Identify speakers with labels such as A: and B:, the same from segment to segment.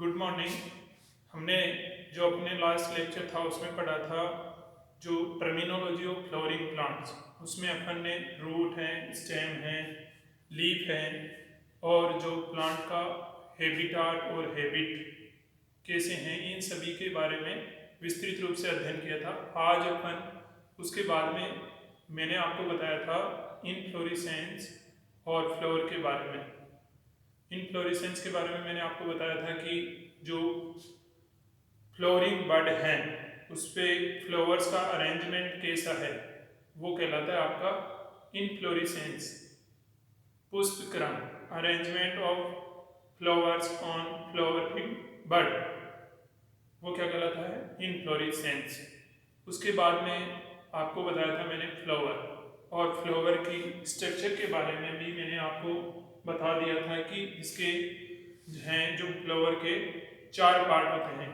A: Good morning. हमने जो अपने लास्ट लेक्चर था उसमें पढ़ा था जो टर्मिनोलॉजी ऑफ फ्लावरिंग प्लांट्स। उसमें अपन ने रूट है, स्टेम है, लीफ है और जो प्लांट का हैबिटाट और हैबिट कैसे हैं, इन सभी के बारे में विस्तृत रूप से अध्ययन किया था। आज अपन उसके बाद में मैंने आपको बताया था इनफ्लोरेसेंस और फ्लावर के बारे में। इनफ्लोरेसेंस के बारे में मैंने आपको बताया था कि जो फ्लोरिंग बड है उस पे फ्लावर्स का अरेंजमेंट कैसा है, वो कहलाता है आपका इनफ्लोरेसेंस। पुष्प क्रम, arrangement of flowers on flowering bud, वो क्या कहलाता है, इनफ्लोरेसेंस। उसके बाद में आपको बताया था मैंने फ्लावर, और फ्लावर की स्ट्रक्चर के बारे में भी मैंने आपको बता दिया था कि इसके हैं जो फ्लावर के 4 पार्ट होते हैं।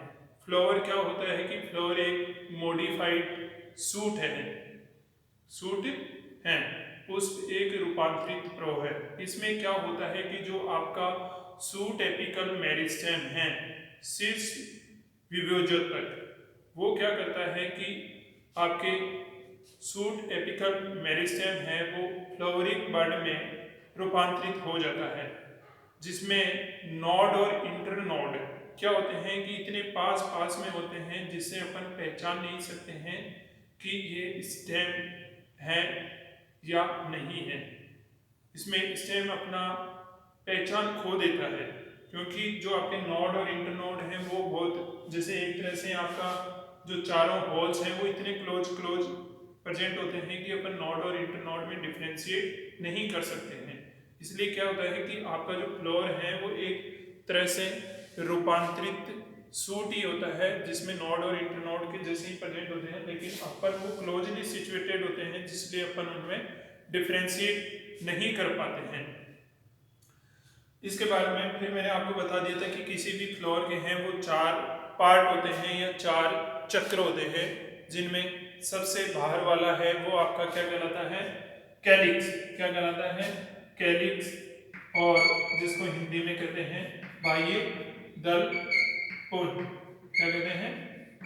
A: फ्लावर क्या होता है कि फ्लावर एक मॉडिफाइड सूट है, पुष्प एक रूपांतरित प्रवाह है। इसमें क्या होता है कि जो आपका सूट एपिकल मेरिस्टेम है, शीर्ष विभोजक, वो क्या करता है कि आपके सूट एपिकल मेरिस्टेम है वो फ्लावरिंग बड में रूपांतरित हो जाता है, जिसमें नोड और इंटरनोड क्या होते हैं कि इतने पास पास में होते हैं जिससे अपन पहचान नहीं सकते हैं कि ये स्टेम है या नहीं है। इसमें स्टेम अपना पहचान खो देता है क्योंकि जो आपके नोड और इंटरनोड हैं वो बहुत, जैसे एक तरह से आपका जो चारों होल्स हैं वो इतने क्लोज प्रेजेंट होते हैं कि अपन नोड और इंटरनोड में डिफरेंशिएट नहीं कर सकते हैं। इसलिए क्या होता है कि आपका जो फ्लोर है वो एक तरह से रूपांतरित सूट ही होता है जिसमें नोड और इंटरनोड के जैसे ही प्रेजेंट होते हैं, लेकिन अपन वो क्लोजली सिचुएटेड होते हैं जिसलिए अपन उनमें डिफरेंशिएट नहीं कर पाते हैं। इसके बारे में फिर मैंने आपको बता दिया था कि किसी भी फ्लोर के हैं वो 4 पार्ट होते हैं या 4 चक्र होते हैं, जिनमें सबसे बाहर वाला है वो आपका क्या कहलाता है, कैलिक्स। क्या कहलाता है, कैलिक्स, और जिसको हिंदी में कहते हैं बाह्य दल पुंज। क्या कहते हैं,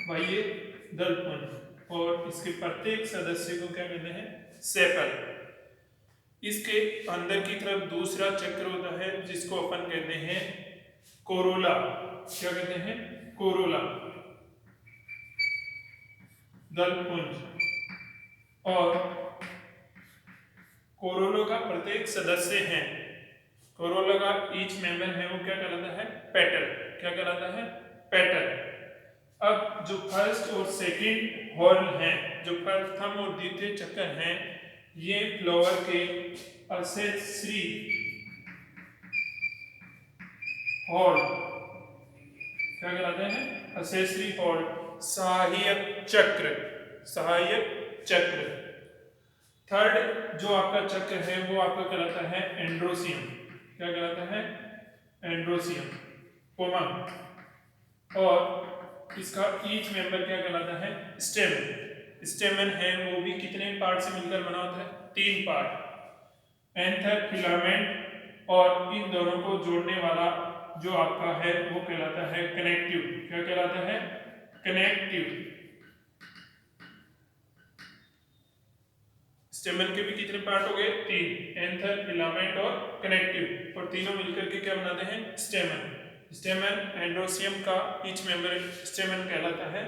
A: बाह्य दल पुंज। और इसके प्रत्येक सदस्य को क्या कहते हैं, सेपल। इसके अंदर की तरफ दूसरा चक्र होता है जिसको अपन कहते हैं कोरोला। क्या कहते हैं, कोरोला, दलपुंज। और कोरोला का प्रत्येक सदस्य है, कोरोला का ईच मेंबर है वो क्या कहलाता है, पेटल। क्या कहलाता है, पेटल। अब जो फर्स्ट और सेकंड हॉर्न है, जो प्रथम और द्वितीय चक्र हैं, ये फ्लावर के असेसरी हॉर्न क्या कहलाते हैं, असेसरी हॉर्न, सहायक चक्र, सहायक चक्र। थर्ड जो आपका चक्र है वो आपका कहलाता है एंड्रोसियम। क्या कहलाता है, एंड्रोसियम, पोमम। और इसका ईच मेंबर क्या कहलाता है, स्टेमन। स्टेमन है वो भी कितने पार्ट से मिलकर बना होता है, 3 पार्ट, एंथर, फिलामेंट, और इन दोनों को जोड़ने वाला जो आपका है वो कहलाता है कनेक्टिव। क्या कहलाता है, कनेक्टिव। स्टेमन के भी कितने पार्ट हो गए, 3, एंथर, फिलामेंट और कनेक्टिव, और तीनों मिलकर के क्या बनाते हैं, स्टेमन। स्टेमन एंड्रोसियम का ईच मेंबर स्टेमन कहलाता है।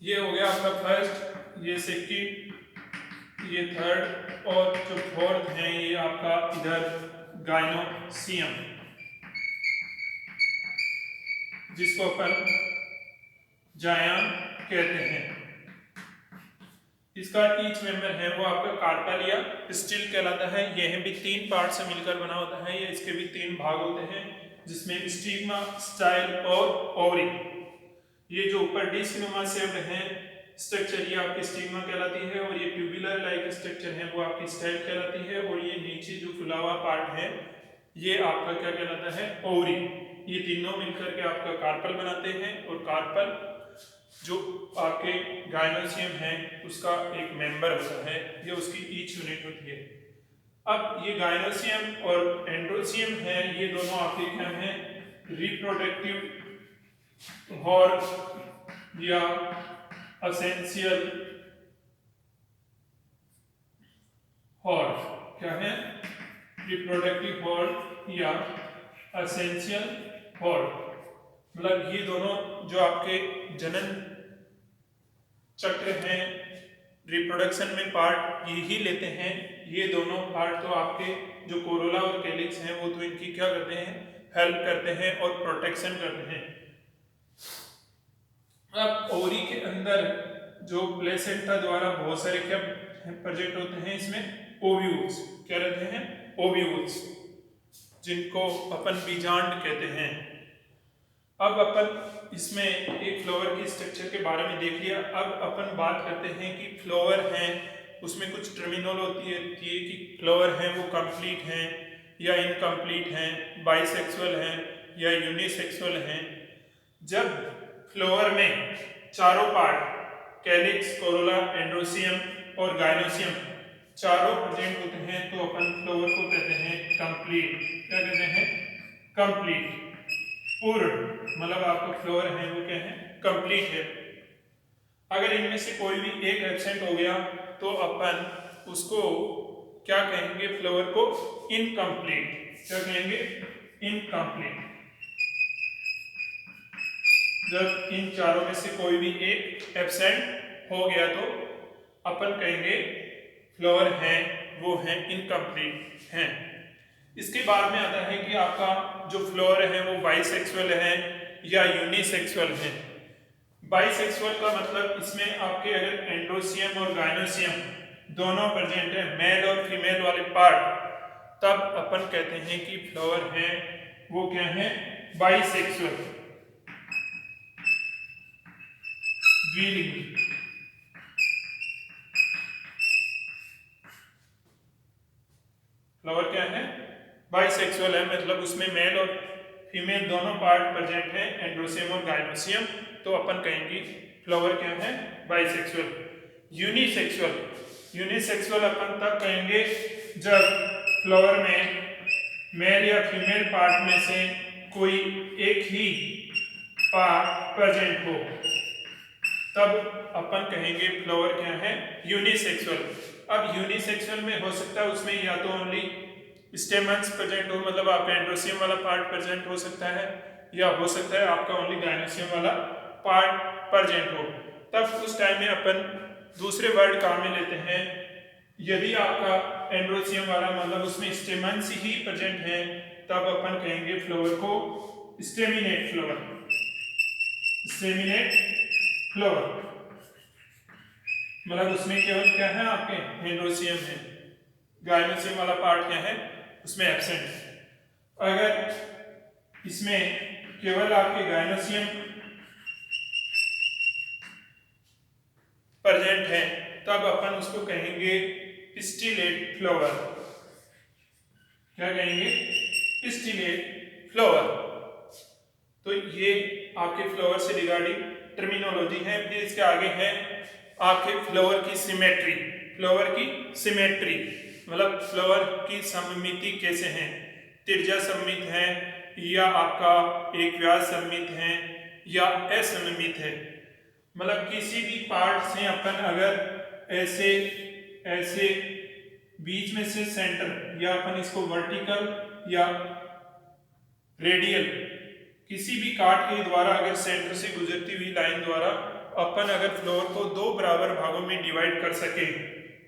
A: ये हो गया आपका फर्स्ट, ये सेकंड, ये थर्ड, और जो फोर्थ है ये आपका इधर गाइनोसियम, जिसको अपन जायन कहते हैं। इसका ईच मेंबर है वो आपका कार्पेल या स्टिल कहलाता है। यह भी 3 पार्ट से मिलकर बना होता है, ये इसके भी 3 भाग होते हैं, जिसमें स्टिग्मा, स्टाइल और ओवरी। ये जो ऊपर डिस्क नुमा शेप्ड है स्ट्रक्चर, ये आपकी स्टिग्मा कहलाती है, और ये ट्यूबुलर लाइक स्ट्रक्चर है वो आपकी स्टाइल कहलाती है, और ये नीचे जो फुला हुआ पार्ट है ये आपका क्या कहलाता है, ओवरी। ये तीनों मिलकर के आपका कार्पल बनाते हैं, और कार्पल जो आपके गाइनोसियम है उसका एक मेंबर होता है, ये उसकी ईच यूनिट होती है। अब ये गाइनोसियम और एंड्रोसियम है, ये दोनों आपके क्या हैं, रिप्रोडक्टिव हॉर्न या एसेंशियल हॉर्न। क्या है? रिप्रोडक्टिव हॉर्न या एसेंशियल हॉर्न। मतलब ये दोनों जो आपके जनन चक्र हैं, रिप्रोडक्शन में पार्ट यही लेते हैं। ये दोनों पार्ट तो आपके जो कोरोला और कैलिक्स हैं वो तो इनकी क्या करते हैं? हेल्प करते हैं और प्रोटेक्शन करते हैं। अब ओवरी के अंदर जो प्लेसेंटा द्वारा बहुत सारे क्या प्रोजेक्ट होते हैं, इसमें ओव्यूल्स क्या रहते हैं? ओव्यूल्स, जिनको अपन बीजांड कहते हैं। अब अपन इसमें एक फ्लावर की स्ट्रक्चर के बारे में देख लिया। अब अपन बात करते हैं कि फ्लावर हैं, उसमें कुछ टर्मिनोल होती है कि फ्लावर हैं वो कंप्लीट हैं या इनकम्प्लीट हैं, बाइसेक्सुअल हैं या यूनिसेक्सुअल हैं। जब फ्लावर में चारों पार्ट कैलिक्स, कोरोला, एंड्रोसियम और गाइनोसियम चारों प्रेजेंट होते हैं तो अपन फ्लावर को कहते हैं कंप्लीट। क्या कहते हैं? कंप्लीट, पूर्ण। मतलब आपका फ्लावर है वो क्या है? कंप्लीट है। अगर इनमें से कोई भी एक एब्सेंट हो गया तो अपन उसको क्या कहेंगे? फ्लावर को इनकम्प्लीट। क्या कहेंगे? इनकम्प्लीट। जब इन चारों में से कोई भी एक एब्सेंट हो गया तो अपन कहेंगे फ्लावर हैं वो हैं इनकम्प्लीट हैं। इसके बाद में आता है कि आपका जो फ्लावर है वो बाइसेक्सुअल है या यूनिसेक्सुअल है। बाइसेक्सुअल का मतलब इसमें आपके अगर एंड्रोसियम और गाइनोसियम दोनों प्रेजेंट है, मेल और फीमेल वाले पार्ट, तब अपन कहते हैं कि फ्लावर है वो क्या है? बाइसेक्सुअल, द्विलिंगी। फ्लावर क्या है? बाइसेक्सुअल है, मतलब उसमें मेल और फीमेल दोनों पार्ट प्रेजेंट है, एंड्रोसियम और गाइनोसियम, तो अपन कहेंगे फ्लावर क्या है? बाइसेक्सुअल। यूनिसेक्सुअल, यूनिसेक्सुअल अपन तब कहेंगे जब फ्लावर में मेल या फीमेल पार्ट में से कोई एक ही पार्ट प्रेजेंट हो, तब अपन कहेंगे फ्लावर क्या है? यूनिसेक्सुअल। अब यूनिसेक्सुअल में हो सकता है उसमें या तो ओनली स्टेमन्स प्रेजेंट हो, मतलब आपका एंड्रोसियम वाला पार्ट प्रेजेंट हो सकता है, या हो सकता है आपका ओनली गाइनोसियम वाला पार्ट प्रेजेंट हो। तब उस टाइम में अपन दूसरे वर्ड काम में लेते हैं। यदि आपका एंड्रोसियम वाला मतलब उसमें स्टेमन्स ही प्रेजेंट है, तब अपन कहेंगे फ्लावर को स्टेमिनेट फ्लावर। स्टेमिनेट फ्लावर मतलब उसमें क्या है? आपके एंड्रोसियम है, गाइनोसियम वाला पार्ट क्या है? उसमें एब्सेंट है। अगर इसमें केवल आपके गाइनोसियम प्रेजेंट है, तब अपन उसको कहेंगे पिस्टिलेट फ्लावर। क्या कहेंगे? Pistillate flower. तो ये आपके फ्लावर से रिगार्डिंग टर्मिनोलॉजी है। फिर इसके आगे है आपके फ्लावर की सिमेट्री। फ्लावर की सिमेट्री मतलब फ्लावर की सममिति कैसे है? त्रिज्या सममित है या आपका एक व्यास सममित है या असममित है। मतलब किसी भी पार्ट से अपन अगर ऐसे ऐसे बीच में से सेंटर, या अपन इसको वर्टिकल या रेडियल किसी भी काट के द्वारा अगर सेंटर से गुजरती हुई लाइन द्वारा अपन अगर फ्लावर को दो बराबर भागों में डिवाइड कर सके,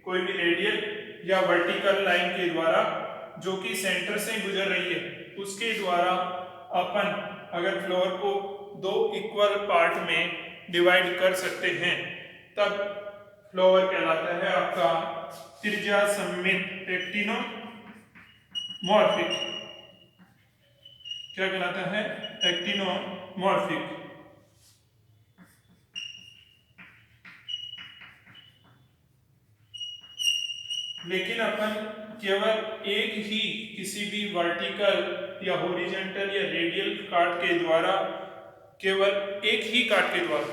A: कोई भी रेडियल या वर्टिकल लाइन के द्वारा जो कि सेंटर से गुजर रही है, उसके द्वारा अपन अगर फ्लावर को दो इक्वल पार्ट में डिवाइड कर सकते हैं, तब फ्लावर कहलाता है आपका त्रिज्या सममित एक्टिनोमॉर्फिक। क्या कहलाता है? एक्टिनोमॉर्फिक। लेकिन अपन केवल एक ही किसी भी वर्टिकल या हॉरिजॉन्टल या रेडियल काट के द्वारा, केवल एक ही काट के द्वारा,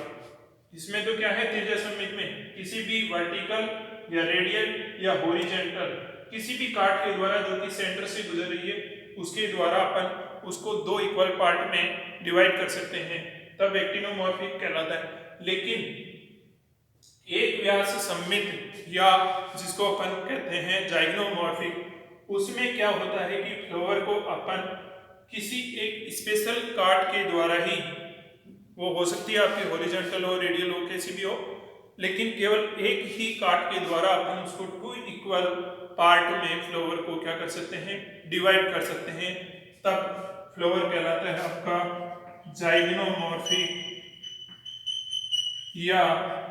A: इसमें तो क्या है त्रिज्या सममित में किसी भी वर्टिकल या रेडियल या हॉरिजॉन्टल किसी भी काट के द्वारा जो कि सेंटर से गुजर रही है, उसके द्वारा अपन उसको दो इक्वल पार्ट में डिवाइड कर सकते हैं, तब एक्टिनोमॉर्फिक कहलाता है। लेकिन एक व्यास सममित या जिसको अपन कहते हैं जाइग्नोमॉर्फिक, उसमें क्या होता है कि फ्लावर को अपन किसी एक स्पेशल काट के द्वारा ही, वो हो सकती है आपकी हॉरिजॉन्टल हो, रेडियल हो, कैसी भी हो, लेकिन केवल एक ही काट के द्वारा अपन उसको टू इक्वल पार्ट में फ्लावर को क्या कर सकते हैं, डिवाइड कर सकते हैं, तब फ्लावर कहलाता है आपका जाइग्नोमॉर्फिक, या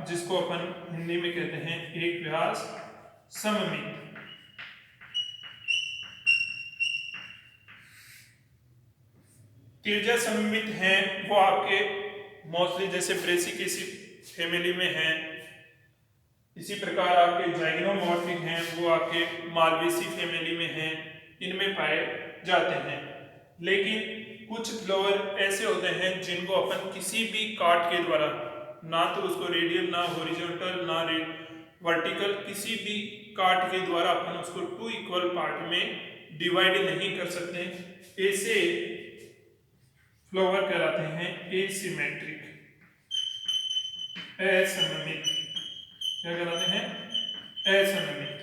A: जिसको अपन हिंदी में कहते हैं एक व्यास सममित। त्रिज्या सममित हैं वो आपके मोस्टली जैसे ब्रेसिकेसी फैमिली में हैं, इसी प्रकार आपके जाइग्नोमॉर्फिक हैं वो आपके मालवेसी फैमिली में हैं, इनमें पाए जाते हैं। लेकिन कुछ फ्लावर ऐसे होते हैं जिनको अपन किसी भी काट के द्वारा, ना तो उसको रेडियल, ना हॉरिजॉन्टल, ना वर्टिकल, किसी भी काट के द्वारा अपन उसको टू इक्वल पार्ट में डिवाइड नहीं कर सकते, ऐसे फ्लावर कहलाते हैं एसिमेट्रिक, असममित। क्या कहलाते हैं? असममित।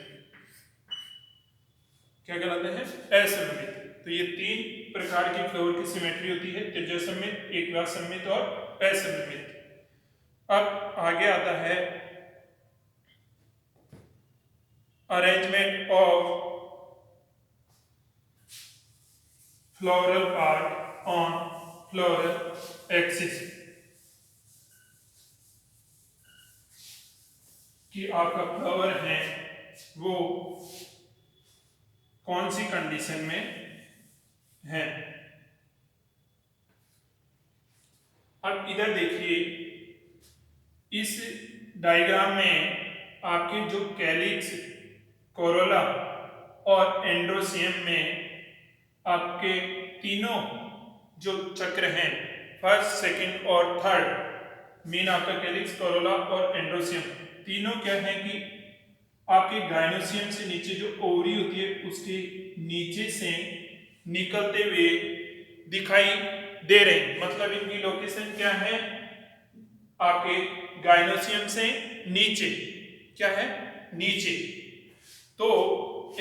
A: क्या कहलाते हैं? असममित। तो ये तीन प्रकार की फ्लावर की सिमेट्री होती है, त्रिज्या सममित, एक व्यास सममित और असममित। अब आगे आता है arrangement of floral part on floral axis, कि आपका फ्लावर है वो कौन सी कंडीशन में है। अब इधर देखिए, इस डायग्राम में आपके जो कैलिक्स, कोरोला और एंड्रोसियम में आपके तीनों जो चक्र हैं, फर्स्ट, सेकंड और थर्ड, मीन आपका कैलिक्स, कोरोला और एंड्रोसियम, तीनों क्या है कि आपके गाइनोसियम से नीचे जो ओवरी होती है उसके नीचे से निकलते हुए दिखाई दे रहे हैं। मतलब इनकी लोकेशन क्या है? आपके गाइनोसियम से नीचे, क्या है? नीचे। तो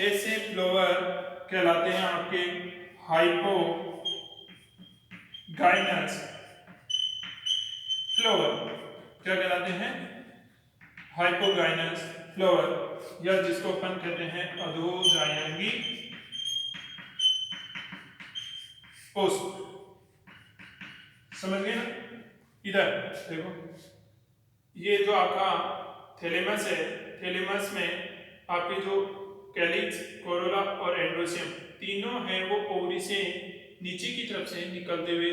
A: ऐसे फ्लावर कहलाते हैं आपके हाइपोगाइनस फ्लावर। क्या कहलाते हैं? हाइपोगाइनस फ्लावर, या जिसको अपन कहते हैं अधोजायंगी पुष्प। समझ गए ना? इधर देखो, ये जो आपका थैलेमस है, थैलेमस में आपके जो कैलिक्स, कोरोला और एंड्रोसियम तीनों हैं वो ओवरी से नीचे की तरफ से निकलते हुए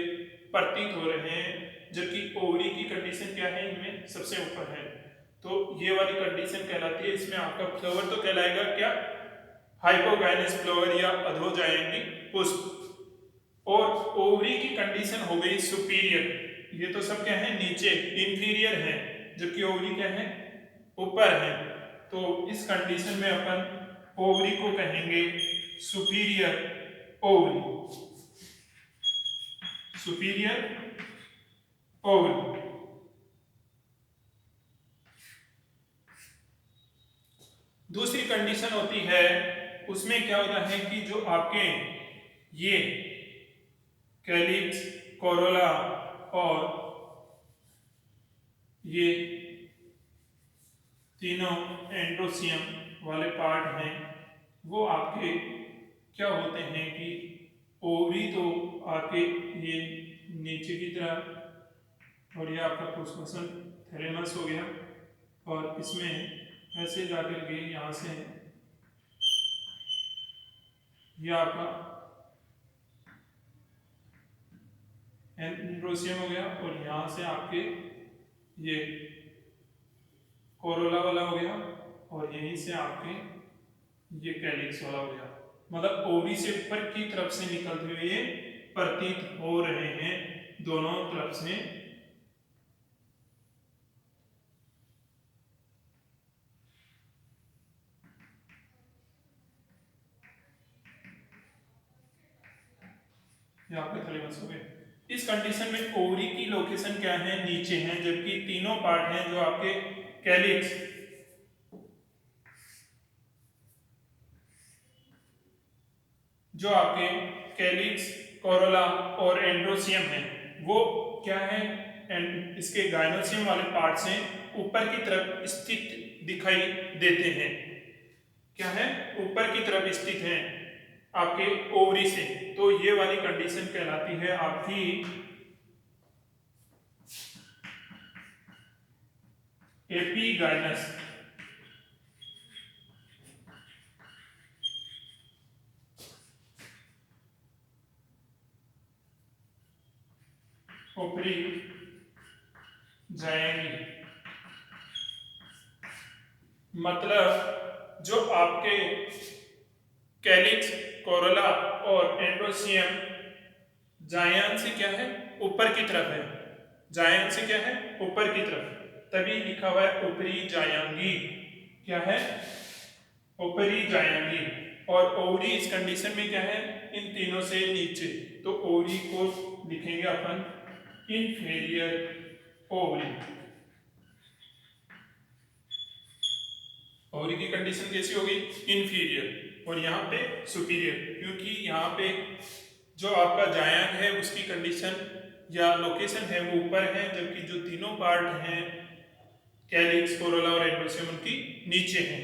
A: प्रतीत हो रहे हैं, जबकि ओवरी की कंडीशन क्या है? इनमें सबसे ऊपर है। तो ये वाली कंडीशन कहलाती है, इसमें आपका फ्लावर तो कहलाएगा क्या? हाइपोगाइनस फ्लावर या अधोजायंगी पुष्प। और ओवरी की कंडीशन हो गई सुपीरियर, ये तो सब क्या है? नीचे, इंफीरियर है, जबकि ओवरी क्या है? ऊपर है। तो इस कंडीशन में अपन ओवरी को कहेंगे सुपीरियर ओवरी, सुपीरियर ओवरी। दूसरी कंडीशन होती है, उसमें क्या होता है कि जो आपके ये कैलिक्स, कोरोला और ये तीनों एंड्रोसियम वाले पार्ट हैं, वो आपके क्या होते हैं कि ओवरी तो आपके ये नीचे की तरफ, और ये आपका पुष्पसन थैलेमस हो गया, और इसमें ऐसे जाकर के यहाँ से ये आपका एंड्रोसियम हो गया, और यहाँ से आपके ये कोरोला वाला हो गया, और यहीं से आपके ये कैलिक्स वाला हो गया। मतलब ओवरी से ऊपर की तरफ से निकलते हुए प्रतीत हो रहे हैं दोनों तरफ से। ये आपके थैलेमस हो गए। इस कंडीशन में ओवरी की लोकेशन क्या है, नीचे है, जबकि तीनों पार्ट हैं जो आपके कैलिक्स, जो आपके कैलिक्स, कोरोला और एंड्रोसियम है, वो क्या है, इसके गाइनोसियम वाले पार्ट से ऊपर की तरफ स्थित दिखाई देते हैं। क्या है, ऊपर की तरफ स्थित है आपके ओवरी से। तो ये वाली कंडीशन कहलाती है आपकी एपीगाइनस। ऊपरी जाएंगी, मतलब जो आपके कैलिक्स, कोरोला और एंड्रोसियम जायन से क्या है, ऊपर की तरफ है, जायन से क्या है, ऊपर की तरफ, तभी लिखा हुआ है ऊपरी जायांगी। क्या है, ऊपरी जायांगी। और ओवरी इस कंडीशन में क्या है, इन तीनों से नीचे, तो ओवरी को लिखेंगे अपन इंफीरियर ओवरी। ओवरी की कंडीशन कैसी होगी, इंफीरियर, और यहाँ पे सुपीरियर, क्योंकि यहाँ पे जो आपका जायंग है उसकी कंडीशन या लोकेशन है वो ऊपर है, जबकि जो तीनों पार्ट हैं कैलिक्स, कोरोला और एंड्रोसियम उनकी नीचे हैं।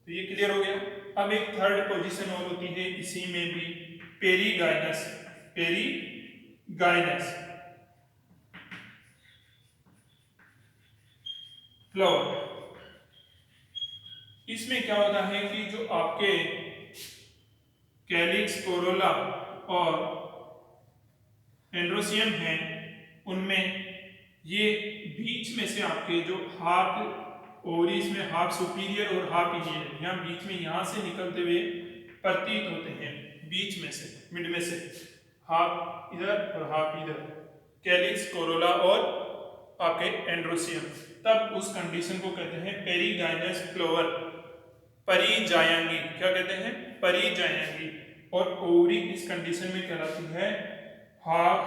A: तो ये क्लियर हो गया। अब एक थर्ड पोजीशन और होती है इसी में भी, पेरीगाइनस। Perigynous flower. इसमें क्या होता है कि जो आपके कैलिक्स, कोरोला और एंड्रोसियम हैं, उनमें ये बीच में से आपके जो हाफ ओवरीज में हाफ सुपीरियर और हाफ इंफीरियर, यहाँ बीच में यहाँ से निकलते हुए प्रतीत होते हैं, बीच में से, मिड में से, हाफ इधर और हाफ इधर, कैलिक्स, कोरोला और आपके एंड्रोसियम। तब उस कंडीशन को कहते हैं पेरीगाइनस फ्लावर, परिजायांगी। क्या कहते हैं, परिजायांगी। और ओवरी इस कंडीशन में कहलाती है हाफ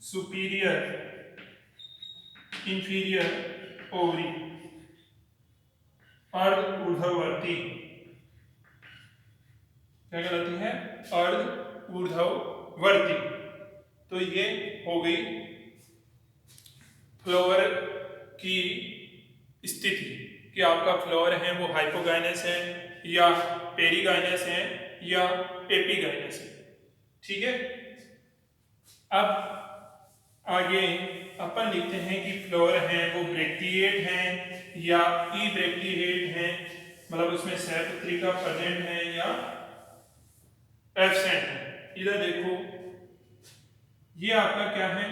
A: सुपीरियर इंफीरियर ओवरी, अर्ध ऊर्ध्ववर्ती। क्या कहलाती है, अर्ध ऊर्ध्ववर्ती। तो ये हो गई फ्लावर की स्थिति कि आपका फ्लावर है वो हाइपोगाइनस है या पेरीगाइनस है या एपीगाइनस है। ठीक है। अब आगे अपन लिखते हैं कि फ्लावर हैं वो ब्रैक्टिएट हैं या ई ब्रैक्टिएट हैं, मतलब उसमें सहपत्रिका प्रेजेंट है या एब्सेंट है। इधर देखो, ये आपका क्या है,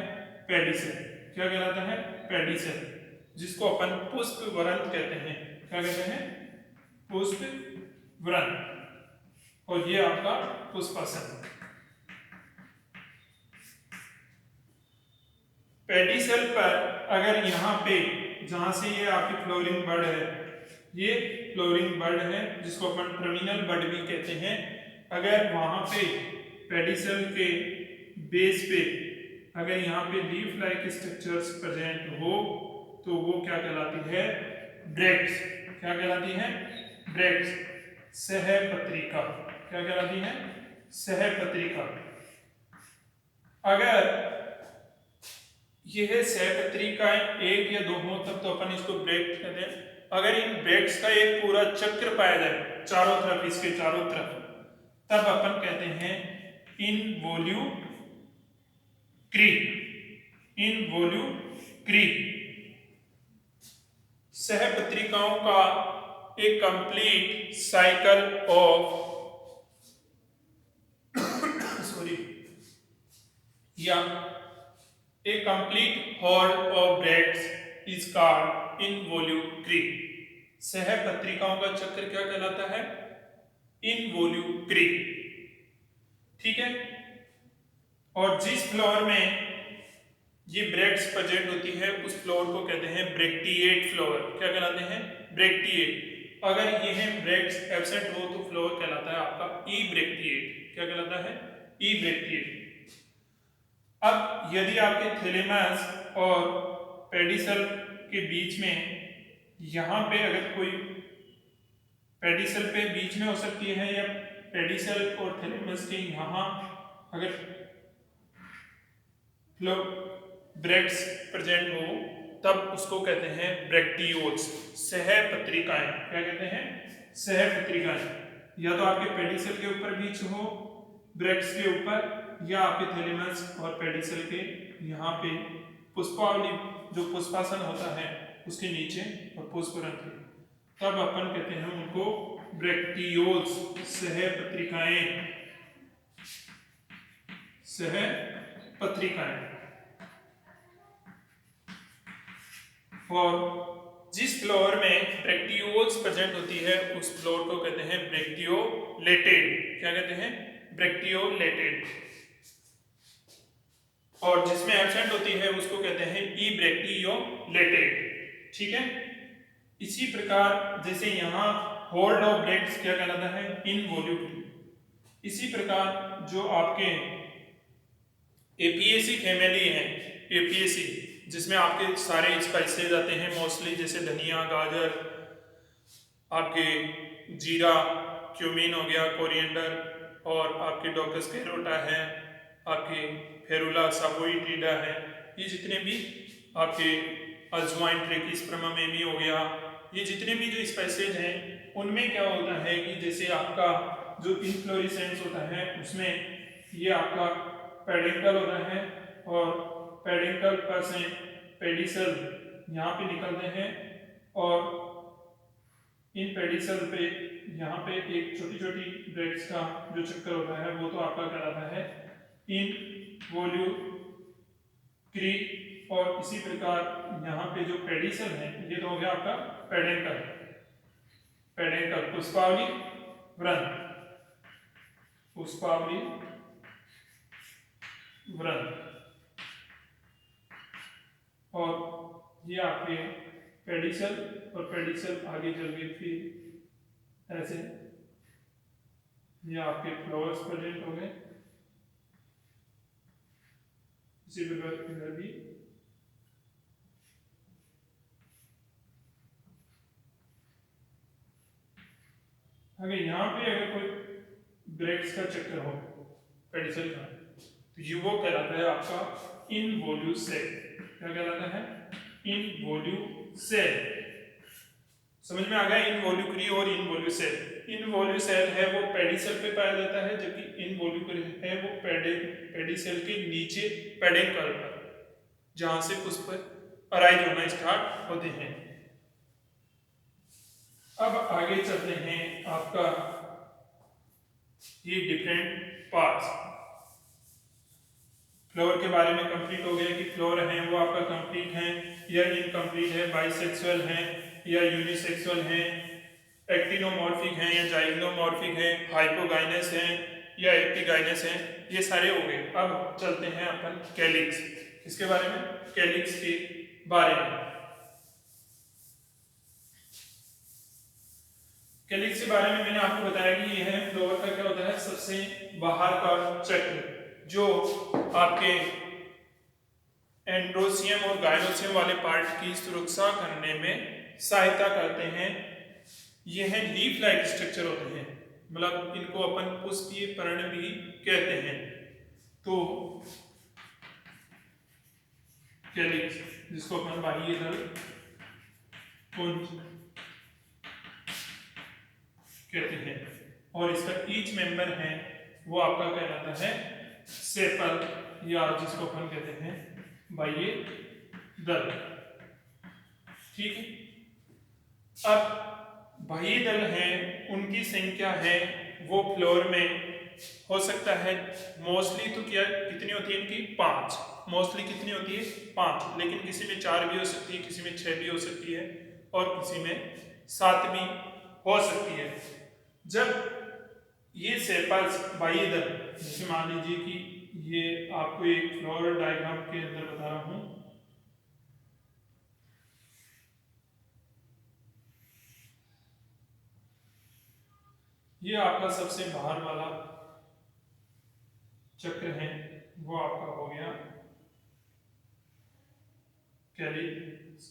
A: पेडिसल। क्या कहलाता है, पेडिसल, जिसको अपन पुष्प वृंत कहते हैं। क्या कहते हैं, पुष्प वृंत। और ये आपका पुष्पासन। पेडिसल पर अगर यहाँ पे जहां से ये आपकी फ्लोरिंग बड है, ये फ्लोरिंग बड है जिसको अपन टर्मिनल बड भी कहते हैं, अगर वहां पे पेडिसल के बेस पे अगर यहाँ पे लीफ लाइक स्ट्रक्चर्स प्रेजेंट हो तो वो क्या कहलाती है, ब्रैक्ट्स। क्या कहलाती है, ब्रैक्ट्स। सहपत्रिका। क्या कहलाती है, सहपत्रिका। अगर यह सहपत्रिकाएं एक या दो हो तब तो अपन इसको ब्रैक्ट कहते हैं। अगर इन ब्रैक्ट्स का एक पूरा चक्र पाया जाए चारों तरफ, इसके चारों तरफ, तब अपन कहते हैं इनवोल्यूक्री। इनवोल्यूक्री सहपत्रिकाओं का एक कंप्लीट साइकिल ऑफ सॉरी या a complete horde of bracts is called involucre। सहपत्रिकाओं का चक्र क्या कहलाता है, इनवोल्यूक्री। ठीक है। और जिस फ्लोर में ये ब्रैक्ट्स प्रेजेंट होती है उस फ्लोर को कहते हैं ब्रैक्टिएट फ्लोर। क्या कहलाते हैं, ब्रैक्टिएट। अगर ये ब्रैक्ट्स एब्सेंट हो तो फ्लोर कहलाता है आपका ई ब्रैक्टिएट। क्या कहलाता है, ई ब्रैक्टियम। अब यदि आपके थैलेमस और पेडिसल के बीच में यहाँ पे अगर कोई पेडिसल पे बीच में हो सकती है या पेडिसल और थैलेमस के यहाँ अगर फ्लो ब्रैक्ट्स प्रेजेंट हो तब उसको कहते हैं ब्रैक्टियोल्स, सहपत्रिकाएं। क्या कहते हैं? सहपत्रिकाएं। या तो आपके पेडिसल के ऊपर बीच हो ब्रैक्ट्स के ऊपर, या आपके थैलेमस और पेडिसल के यहाँ पे पुष्पावली जो पुष्पासन होता है उसके नीचे और पुष्परंध्र, तब अपन कहते हैं उनको ब्रैक्टियोल्स, सहपत्रिकाएं, सहपत्रिकाएं। और जिस फ्लोर में ब्रैक्टियोल्स प्रेजेंट होती है उस फ्लोर को कहते हैं ब्रैक्टियोलेटेड। क्या कहते हैं? ब्रैक्टियोलेटेड। और जिसमें एब्सेंट होती है उसको कहते हैं ई ब्रैक्टियोलेटेड। ठीक है। इसी प्रकार जैसे यहाँ होल्ड ऑफ ब्रैक्ट्स क्या कहलाता है? इनवॉल्यूटरी। इसी प्रकार जो आपके एपीएसी फैमिली है, एपीएसी जिसमें आपके सारे स्पाइसेस आते हैं मोस्टली, जैसे धनिया, गाजर, आपके जीरा, क्यूमीन हो गया, कोरिएंडर, और आपके डॉकस कैरोटा है, आपके फेरुला सावोइट्रिडा है, ये जितने भी आपके अजवाइन, ट्रेकिस परमामेमी हो गया, ये जितने भी जो स्पाइसेस हैं उनमें क्या होता है कि जैसे आपका जो इनफ्लोरेसेंस होता है उसमें ये आपका पेडिकल होता है और पेडिकल पर से पेडिसल यहाँ पे निकलते हैं और इन पेडिसल पे यहाँ पे एक छोटी छोटी ब्रैक्ट्स का जो चक्कर होता है वो तो आपका कहलाता है इनवॉल्यूक्री। और इसी प्रकार यहाँ पे जो पेडिसल है ये तो हो गया आपका पेडेंकल, पेडेंकल पुष्पावली व्रण, पुष्पावली व्रण। और ये आपके पेडिसल और पेडिसल आगे चल के फिर ऐसे ये आपके फ्लावर्स प्रेजेंट हो गए। इसी प्रकार इधर भी अगर यहाँ पे अगर कोई ब्रैक्ट्स का चक्कर हो पेडिसल का तो ये वो कहलाता है आपका इनवॉल्यूसेल। क्या कहलाता है? इनवॉल्यूसेल। समझ में आ गया? इनवॉल्यूक्री और इनवॉल्यूसेल। इनवॉल्यूसेल है वो पेडिसल पे पाया जाता है, जबकि इनवॉल्यूक्री है वो पेडिसल के नीचे पेडिकल पर, जहां से पुष्प अराइज होना स्टार्ट होते हैं। अब आगे चलते हैं आपका ये डिफरेंट पार्ट्स। फ्लोर के बारे में कंप्लीट हो गया कि फ्लोर है वो आपका कंप्लीट है या इनकम्प्लीट है, बाइसेक्सुअल है या यूनिसेक्सुअल है, एक्टिनोमॉर्फिक है या जाइग्नोमॉर्फिक है, हाइपोगाइनस है या एपिगाइनस है, ये सारे हो गए। अब चलते हैं अपन कैलिक्स। इसके बारे में, कैलिक्स के बारे में। कैलिक्स के बारे में मैंने आपको बताया कि यह फ्लोर का क्या होता है, सबसे बाहर का चक्र जो आपके एंड्रोसियम और गायनोसियम वाले पार्ट की सुरक्षा करने में सहायता करते हैं। यह लीफ लाइक स्ट्रक्चर होते हैं, मतलब इनको अपन पुष्पीय पर्ण भी कहते हैं। तो कैलिक्स जिसको अपन बाह्य दल पुंज कहते हैं, और इसका ईच मेंबर है वो आपका कहलाता है सेपल, या जिसको अपन कहते हैं बाह्य दल। ठीक है। अब बाह्य दल हैं उनकी संख्या है वो फ्लोर में हो सकता है मोस्टली तो क्या कितनी होती है इनकी? 5। मोस्टली कितनी होती है? 5, लेकिन किसी में 4 भी हो सकती है, किसी में 6 भी हो सकती है और किसी में 7 भी हो सकती है। जब ये सेपल्स बाह्य दल, जैसे मान लीजिए कि ये आपको एक फ्लोर डायग्राम के अंदर बता रहा हूं, ये आपका सबसे बाहर वाला चक्र है वो आपका हो गया कैलिक्स।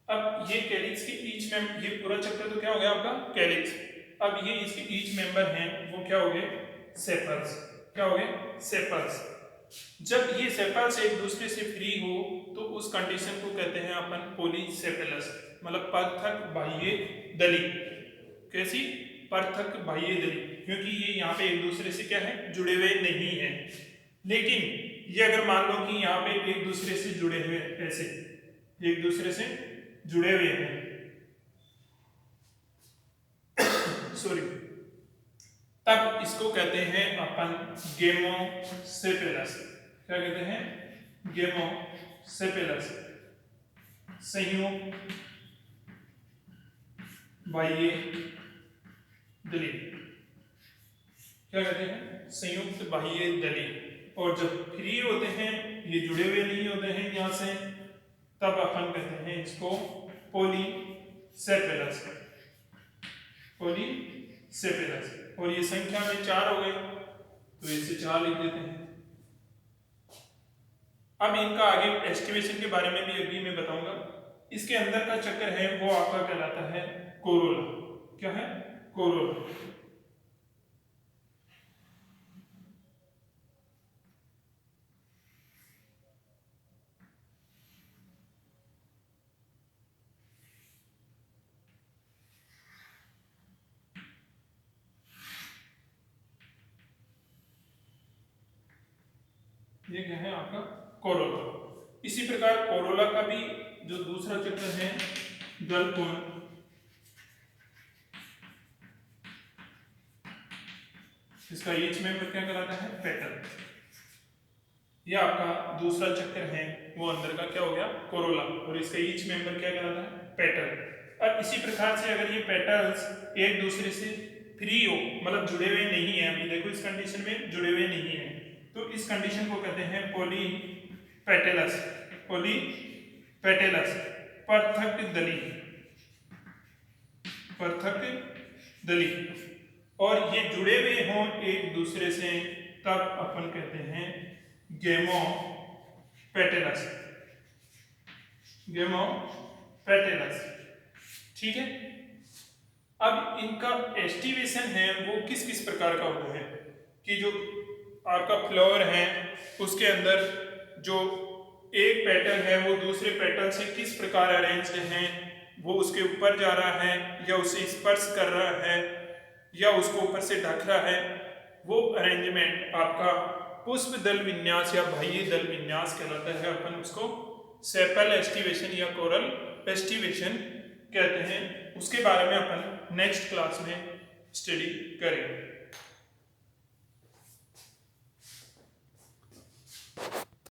A: अब ये कैलिक्स के ईच में ये पूरा चक्र तो क्या हो गया आपका कैलिक्स। अब ये इसके ईच मेंबर हैं वो क्या हो गए सेपल्स। क्या हो गए सेपल्स। जब ये सेपल्स एक दूसरे से फ्री हो तो उस कंडीशन को कहते हैं अपन पॉलीसेपेलस, मतलब पृथक बाह्य दली। कैसी पृथक बाह्य दली, क्योंकि ये यहाँ पे एक दूसरे से क्या है जुड़े हुए नहीं है। लेकिन ये अगर मान लो कि यहाँ पे एक दूसरे से जुड़े हुए ऐसे एक दूसरे से जुड़े हुए हैं सॉरी, तब इसको कहते हैं अपन गेमोसेपेलस। क्या कहते हैं गेमोसेपेलस, संयुक्त बाह्य दली। क्या कहते हैं संयुक्त बाह्य दली। और जब फ्री होते हैं ये जुड़े हुए नहीं होते हैं यहां से, तब अपन कहते हैं इसको पॉलीसेपेलस। पॉलीसेपेलस। और ये संख्या में 4 हो गए तो इसे 4 लिख देते हैं। अब इनका आगे एस्टिमेशन के बारे में भी अभी मैं बताऊंगा। इसके अंदर का चक्र है वो आपका कहलाता है कोरोला। क्या है कोरोला। ये क्या है आपका कोरोला। इसी प्रकार कोरोला का भी जो दूसरा चक्र है दलकोण, इसका ईच मेंबर क्या कहलाता है पेटल। ये आपका दूसरा चक्र है वो अंदर का क्या हो गया कोरोला, और इसका ईच मेंबर क्या कहलाता है पेटल। अब इसी प्रकार से अगर ये पेटल्स एक दूसरे से फ्री हो, मतलब जुड़े हुए नहीं है, अभी देखो इस कंडीशन में जुड़े हुए नहीं है, तो इस कंडीशन को कहते हैं पॉलीपेटेलस। पॉलीपेटेलस पृथक दली। पृथक दली। और ये जुड़े हुए हों एक दूसरे से तब अपन कहते हैं गेमोपेटेलस। गेमोपेटेलस। ठीक है। अब इनका एस्टिवेशन है वो किस किस प्रकार का होता है कि जो आपका फ्लावर है उसके अंदर जो एक पेटल है वो दूसरे पेटल से किस प्रकार अरेंज्ड है, वो उसके ऊपर जा रहा है या उसे स्पर्श कर रहा है या उसको ऊपर से ढक रहा है, वो अरेंजमेंट आपका पुष्प दल विन्यास या बाह्य दल विन्यास कहलाता है। अपन उसको सेपल एस्टिवेशन या कोरल एस्टिवेशन कहते हैं। उसके बारे में अपन नेक्स्ट क्लास में स्टडी करेंगे।